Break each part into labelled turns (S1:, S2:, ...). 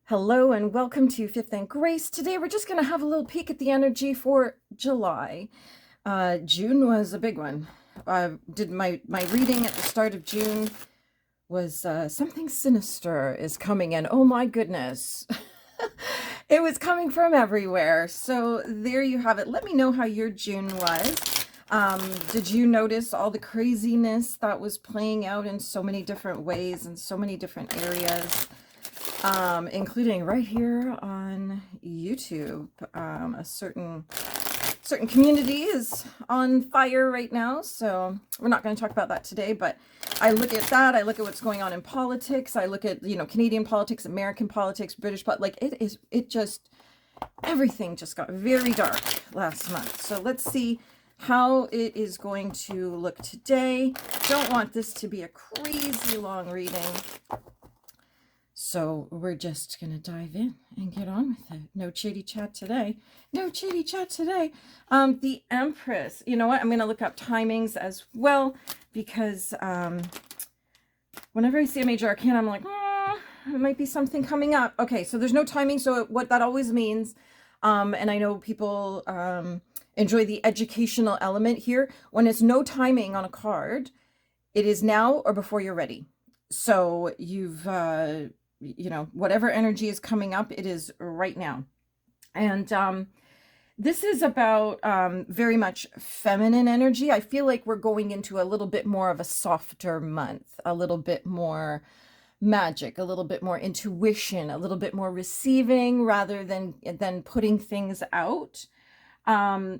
S1: Hello and welcome to Fifth and Grace. Today we're just going to have a little peek at the energy for July. June was a big one. Did my reading at the start of June was something sinister is coming in. Oh my goodness. It was coming from everywhere. So there you have it. Let me know how your June was. Did you notice all the craziness that was playing out in so many different ways in so many different areas? Including right here on YouTube. A certain community is on fire right now, so we're not going to talk about that today, but I look at that, I look at what's going on in politics, I look at, Canadian politics, American politics, British politics, everything just got very dark last month. So let's see how it is going to look today. Don't want this to be a crazy long reading. So we're just going to dive in and get on with it. No chitty chat today. No chitty chat today. The Empress. You know what? I'm going to look up timings as well because whenever I see a major arcana, I'm like, it might be something coming up. Okay, so there's no timing. So what that always means, and I know people enjoy the educational element here. When it's no timing on a card, it is now or before you're ready. So you've... whatever energy is coming up, it is right now. And this is about very much feminine energy. I feel like we're going into a little bit more of a softer month, a little bit more magic, a little bit more intuition, a little bit more receiving rather than putting things out.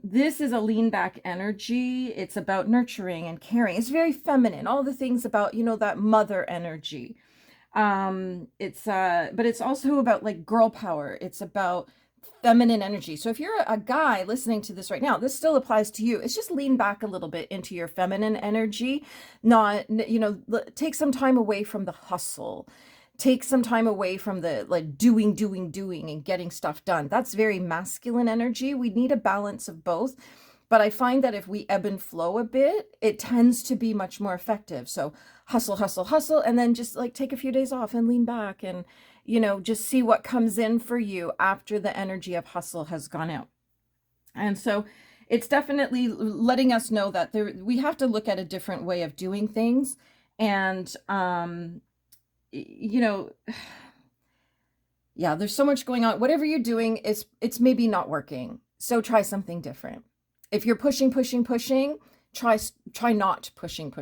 S1: This is a lean back energy. It's about nurturing and caring. It's very feminine. All the things about, that mother energy. But it's also about like girl power. It's about feminine energy. So if you're a guy listening to this right now, this still applies to you. It's just lean back a little bit into your feminine energy, not, take some time away from the hustle, take some time away from the like doing and getting stuff done. That's very masculine energy. We need a balance of both. But I find that if we ebb and flow a bit, it tends to be much more effective. So hustle, and then just like take a few days off and lean back and, just see what comes in for you after the energy of hustle has gone out. And so it's definitely letting us know that we have to look at a different way of doing things. And, yeah, there's so much going on. Whatever you're doing, it's maybe not working. So try something different. If you're pushing, try not pushing.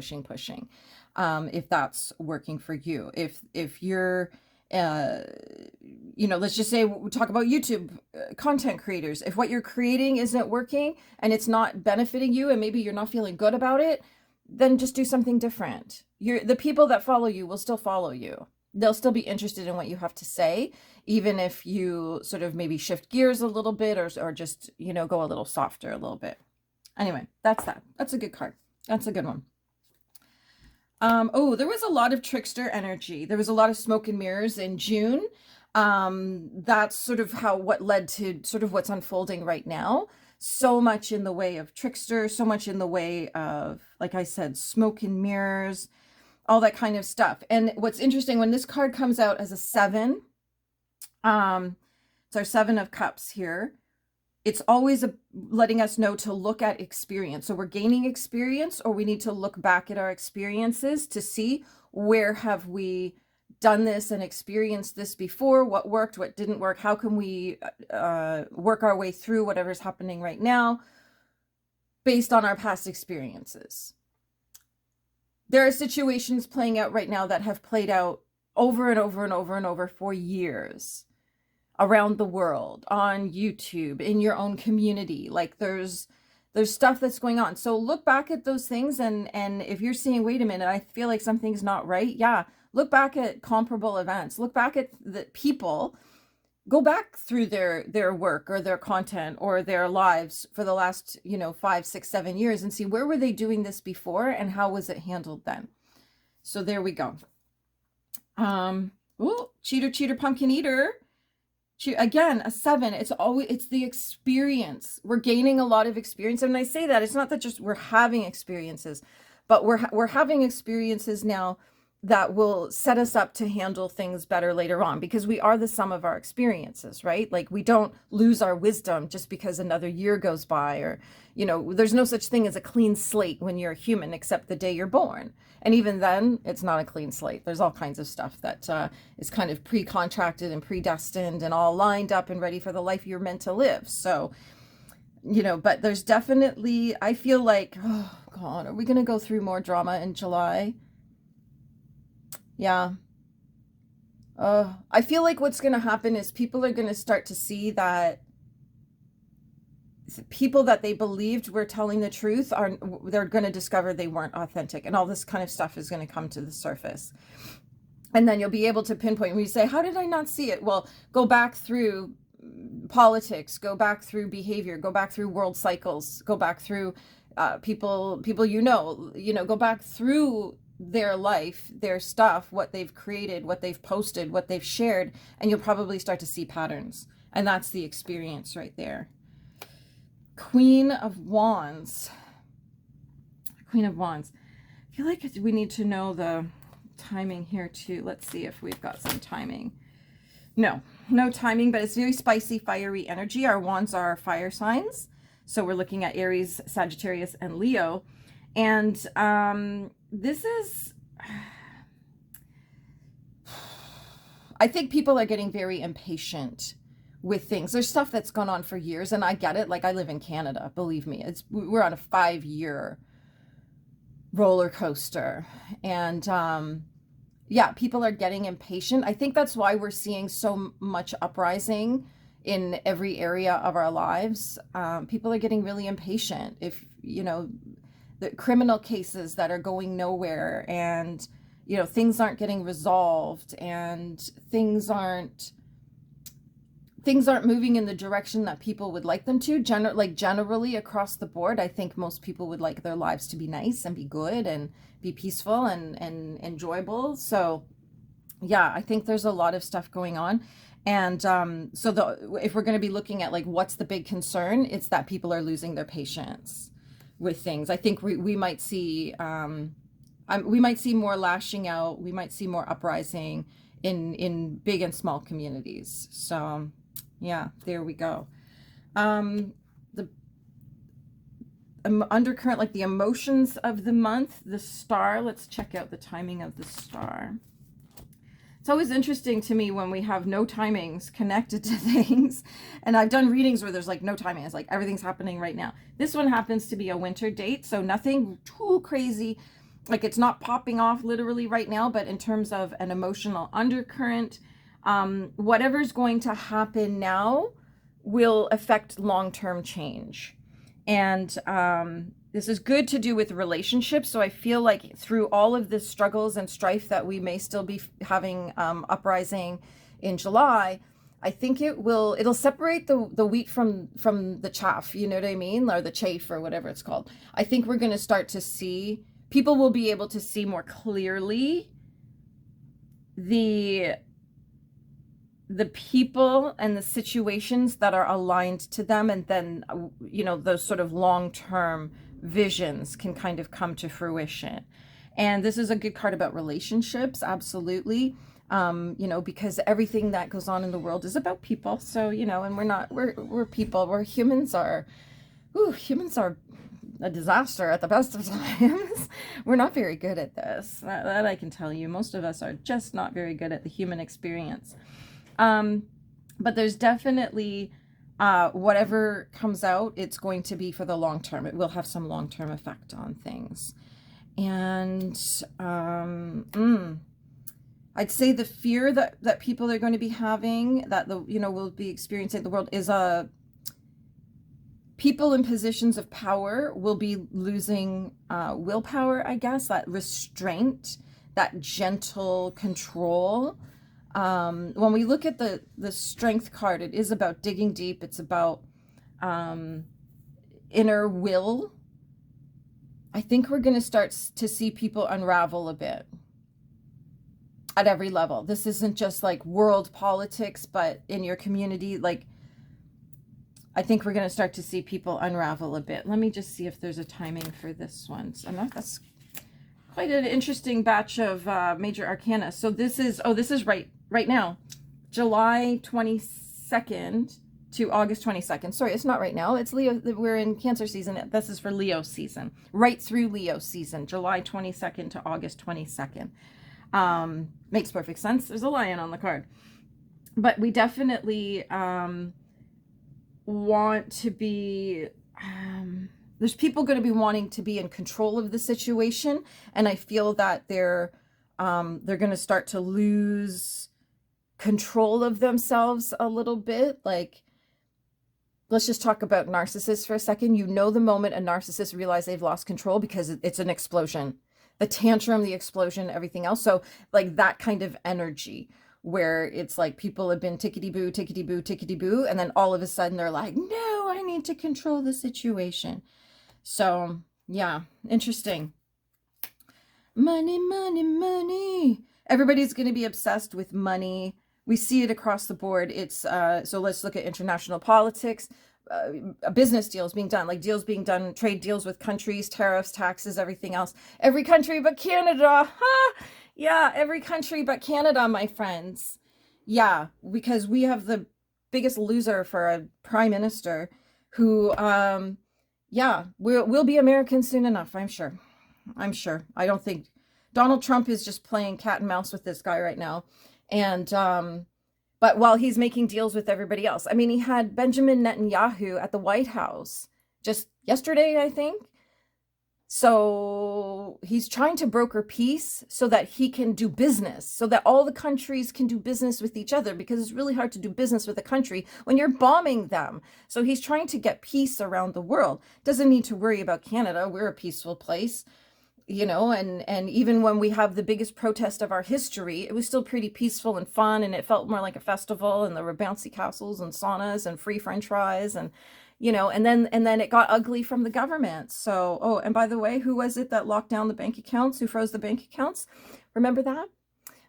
S1: If that's working for you. If you're, let's just say we talk about YouTube content creators. If what you're creating isn't working and it's not benefiting you and maybe you're not feeling good about it, then just do something different. The people that follow you will still follow you. They'll still be interested in what you have to say, even if you sort of maybe shift gears a little bit or just, go a little softer a little bit. Anyway, that's that. That's a good card. That's a good one. There was a lot of trickster energy. There was a lot of smoke and mirrors in June. That's sort of what led to sort of what's unfolding right now. So much in the way of trickster, so much in the way of, like I said, smoke and mirrors, all that kind of stuff. And what's interesting, when this card comes out as a 7, it's our 7 of Cups here. It's always letting us know to look at experience. So we're gaining experience, or we need to look back at our experiences to see where have we done this and experienced this before, what worked, what didn't work, how can we work our way through whatever's happening right now based on our past experiences. There are situations playing out right now that have played out over and over for years around the world, on YouTube, in your own community. Like there's stuff that's going on. So look back at those things, and if you're seeing, wait a minute, I feel like something's not right. Yeah, look back at comparable events. Look back at the people. Go back through their work or their content or their lives for the last, 5, 6, 7 years and see where were they doing this before and how was it handled then. So there we go. Cheater, pumpkin eater. Again, a 7. It's the experience. We're gaining a lot of experience. And when I say that, it's not that just we're having experiences, but we're having experiences now that will set us up to handle things better later on, because we are the sum of our experiences, right? Like, we don't lose our wisdom just because another year goes by, or, there's no such thing as a clean slate when you're a human, except the day you're born. And even then, it's not a clean slate. There's all kinds of stuff that is kind of pre-contracted and predestined and all lined up and ready for the life you're meant to live. So, but there's definitely, I feel like, oh God, are we going to go through more drama in July? Yeah. I feel like what's going to happen is people are going to start to see that people that they believed were telling the truth they're going to discover they weren't authentic, and all this kind of stuff is going to come to the surface. And then you'll be able to pinpoint when you say, how did I not see it? Well, go back through politics, go back through behavior, go back through world cycles, go back through people go back through their life, their stuff, what they've created, what they've posted, what they've shared, and you'll probably start to see patterns. And that's the experience right there. Queen of Wands. Queen of Wands. I feel like we need to know the timing here too. Let's see if we've got some timing. No timing, but it's very spicy, fiery energy. Our wands are fire signs. So we're looking at Aries, Sagittarius, and Leo. And this is, I think people are getting very impatient with things. There's stuff that's gone on for years, and I get it. Like, I live in Canada, believe me. We're on a 5-year roller coaster. And yeah, people are getting impatient. I think that's why we're seeing so much uprising in every area of our lives. People are getting really impatient. If, the criminal cases that are going nowhere, and, things aren't getting resolved, and things aren't moving in the direction that people would like them to. Generally across the board, I think most people would like their lives to be nice and be good and be peaceful and enjoyable. So yeah, I think there's a lot of stuff going on. And if we're going to be looking at like what's the big concern, it's that people are losing their patience with things. I think we might see more lashing out. We might see more uprising in big and small communities. So yeah, there we go. The undercurrent, like the emotions of the month, the star. Let's check out the timing of the star. It's always interesting to me when we have no timings connected to things. And I've done readings where there's like no timing. It's like everything's happening right now. This one happens to be a winter date, so nothing too crazy. Like, it's not popping off literally right now, but in terms of an emotional undercurrent, whatever's going to happen now will affect long-term change. And this is good to do with relationships. So I feel like through all of the struggles and strife that we may still be having uprising in July, I think it'll separate the wheat from the chaff, you know what I mean? Or the chaff, or whatever it's called. I think we're going to start to see, people will be able to see more clearly the people and the situations that are aligned to them, and then those sort of long-term visions can kind of come to fruition. And this is a good card about relationships, absolutely. Because everything that goes on in the world is about people. So, and we're people. Humans are a disaster at the best of times. We're not very good at this. That I can tell you. Most of us are just not very good at the human experience. But there's definitely, whatever comes out, it's going to be for the long term. It will have some long-term effect on things. And I'd say the fear that people are going to be having, that will be experiencing the world, is people in positions of power will be losing willpower, I guess, that restraint, that gentle control. When we look at the strength card, it is about digging deep. It's about inner will. I think we're going to start to see people unravel a bit at every level. This isn't just like world politics, but in your community. Like, I think we're going to start to see people unravel a bit. Let me just see if there's a timing for this one. So that's quite an interesting batch of major arcana. So this is, oh, this is right now, July 22nd to August 22nd. Sorry, it's not right now. It's Leo. We're in Cancer season. This is for Leo season, right through Leo season, July 22nd to August 22nd. Makes perfect sense. There's a lion on the card. But we definitely want to be, there's people going to be wanting to be in control of the situation. And I feel that they're going to start to lose control of themselves a little bit. Like, let's just talk about narcissists for a second. You know, the moment a narcissist realizes they've lost control, because it's an explosion, the tantrum, the explosion, everything else. So like that kind of energy where it's like people have been tickety-boo, tickety-boo, tickety-boo, and then all of a sudden they're like, no, I need to control the situation. So yeah, interesting. Money, money, money. Everybody's going to be obsessed with money. We see it across the board. It's so let's look at international politics, business deals being done, like deals being done, trade deals with countries, tariffs, taxes, everything else. Every country but Canada. Ha! Yeah, every country but Canada, my friends. Yeah, because we have the biggest loser for a prime minister who, yeah, we'll be Americans soon enough, I'm sure. I'm sure. I don't think Donald Trump is just playing cat and mouse with this guy right now. And, but while he's making deals with everybody else, I mean, he had Benjamin Netanyahu at the White House just yesterday, I think. So he's trying to broker peace so that he can do business, so that all the countries can do business with each other, because it's really hard to do business with a country when you're bombing them. So he's trying to get peace around the world. Doesn't need to worry about Canada. We're a peaceful place. You know, and even when we have the biggest protest of our history, it was still pretty peaceful and fun, and it felt more like a festival, and there were bouncy castles and saunas and free French fries, and you know, and then it got ugly from the government. So, oh, and by the way, who was it that locked down the bank accounts? Who froze the bank accounts? Remember that?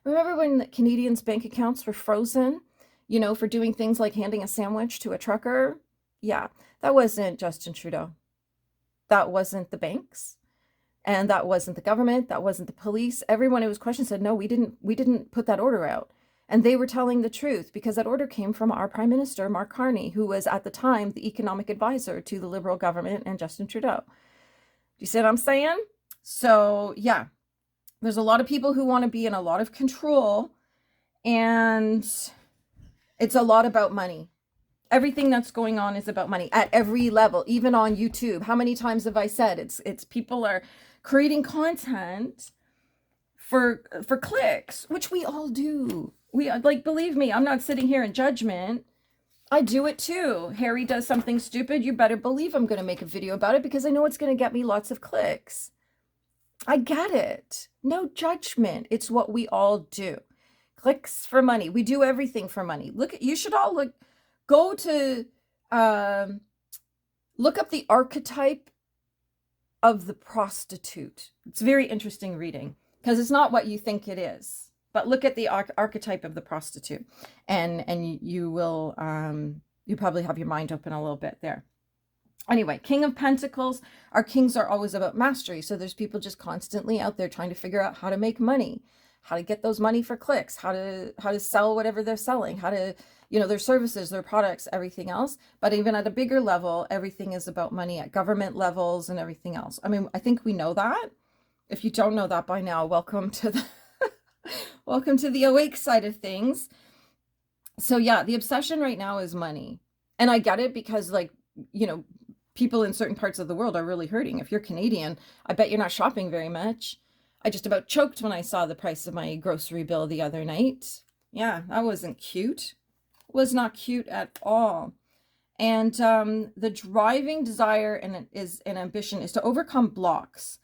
S1: Remember when the Canadians' bank accounts were frozen, you know, for doing things like handing a sandwich to a trucker? Yeah, that wasn't Justin Trudeau. That wasn't the banks. And that wasn't the government, that wasn't the police. Everyone who was questioned said, no, we didn't put that order out. And they were telling the truth, because that order came from our Prime Minister, Mark Carney, who was at the time the economic advisor to the Liberal government and Justin Trudeau. Do you see what I'm saying? So yeah, there's a lot of people who want to be in a lot of control, and it's a lot about money. Everything that's going on is about money at every level, even on YouTube. How many times have I said it's people are creating content for clicks, which we all do. We like, believe me, I'm not sitting here in judgment. I do it too. Harry does something stupid. You better believe I'm going to make a video about it, because I know it's going to get me lots of clicks. I get it. No judgment. It's what we all do. Clicks for money. We do everything for money. Look, you should all look. Go to, look up the archetype of the prostitute. It's very interesting reading, because it's not what you think it is. But look at the archetype of the prostitute, and you will, you probably have your mind open a little bit there. Anyway, King of Pentacles. Our kings are always about mastery. So there's people just constantly out there trying to figure out how to make money, how to get those money for clicks, how to sell whatever they're selling, how to, you know, their services, their products, everything else. But even at a bigger level, everything is about money at government levels and everything else. I mean, I think we know that. If you don't know that by now, welcome to the welcome to the awake side of things. So yeah, the obsession right now is money. And I get it, because like, you know, people in certain parts of the world are really hurting. If you're Canadian, I bet you're not shopping very much. I just about choked when I saw the price of my grocery bill the other night. Yeah, that wasn't cute. Was not cute at all. And the driving desire and ambition is to overcome blocks.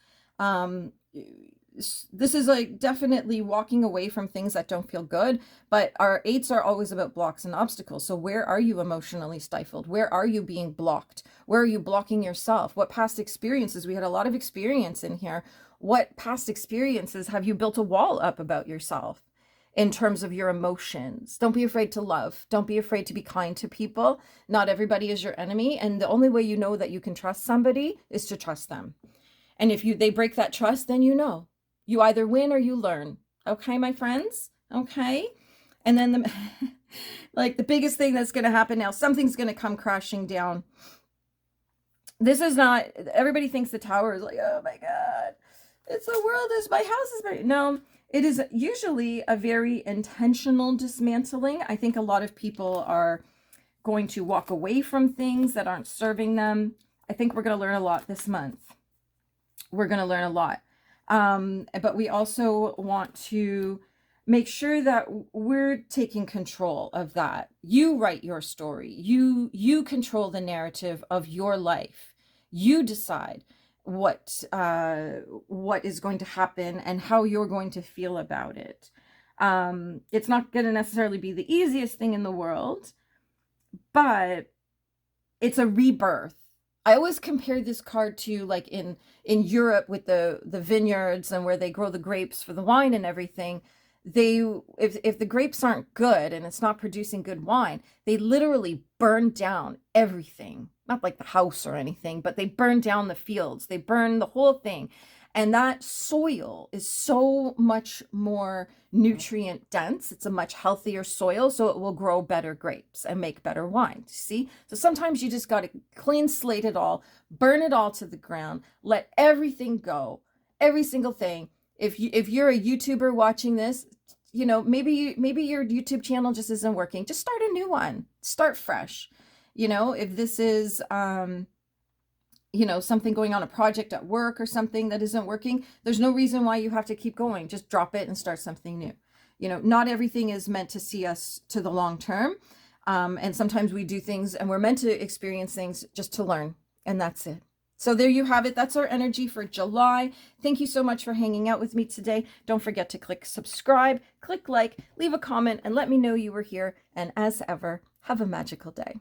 S1: This is like definitely walking away from things that don't feel good, but our 8s are always about blocks and obstacles. So where are you emotionally stifled? Where are you being blocked? Where are you blocking yourself? What past experiences? We had a lot of experience in here. What past experiences have you built a wall up about yourself in terms of your emotions? Don't be afraid to love. Don't be afraid to be kind to people. Not everybody is your enemy. And the only way you know that you can trust somebody is to trust them. And if they break that trust, then you know. You either win or you learn. Okay, my friends? Okay. And then the like the biggest thing that's going to happen now, something's going to come crashing down. This is not, everybody thinks the tower is like, oh my God, it's the world is, my house is burning. No, it is usually a very intentional dismantling. I think a lot of people are going to walk away from things that aren't serving them. I think we're going to learn a lot this month. We're going to learn a lot. But we also want to make sure that we're taking control of that. You write your story. You control the narrative of your life. You decide what is going to happen and how you're going to feel about it. It's not going to necessarily be the easiest thing in the world, but it's a rebirth. I always compare this card to like in Europe with the vineyards and where they grow the grapes for the wine and everything. If the grapes aren't good and it's not producing good wine, they literally burn down everything. Not like the house or anything, but they burn down the fields. They burn the whole thing. And that soil is so much more nutrient dense. It's a much healthier soil, so it will grow better grapes and make better wine. See? So sometimes you just got to clean slate it all, burn it all to the ground, let everything go, every single thing. If you're a YouTuber watching this, you know, maybe your YouTube channel just isn't working. Just start a new one. Start fresh. You know, if this is you know, something going on, a project at work or something that isn't working, there's no reason why you have to keep going. Just drop it and start something new. You know, not everything is meant to see us to the long term. And sometimes we do things and we're meant to experience things just to learn. And that's it. So there you have it. That's our energy for July. Thank you so much for hanging out with me today. Don't forget to click subscribe, click like, leave a comment, and let me know you were here. And as ever, have a magical day.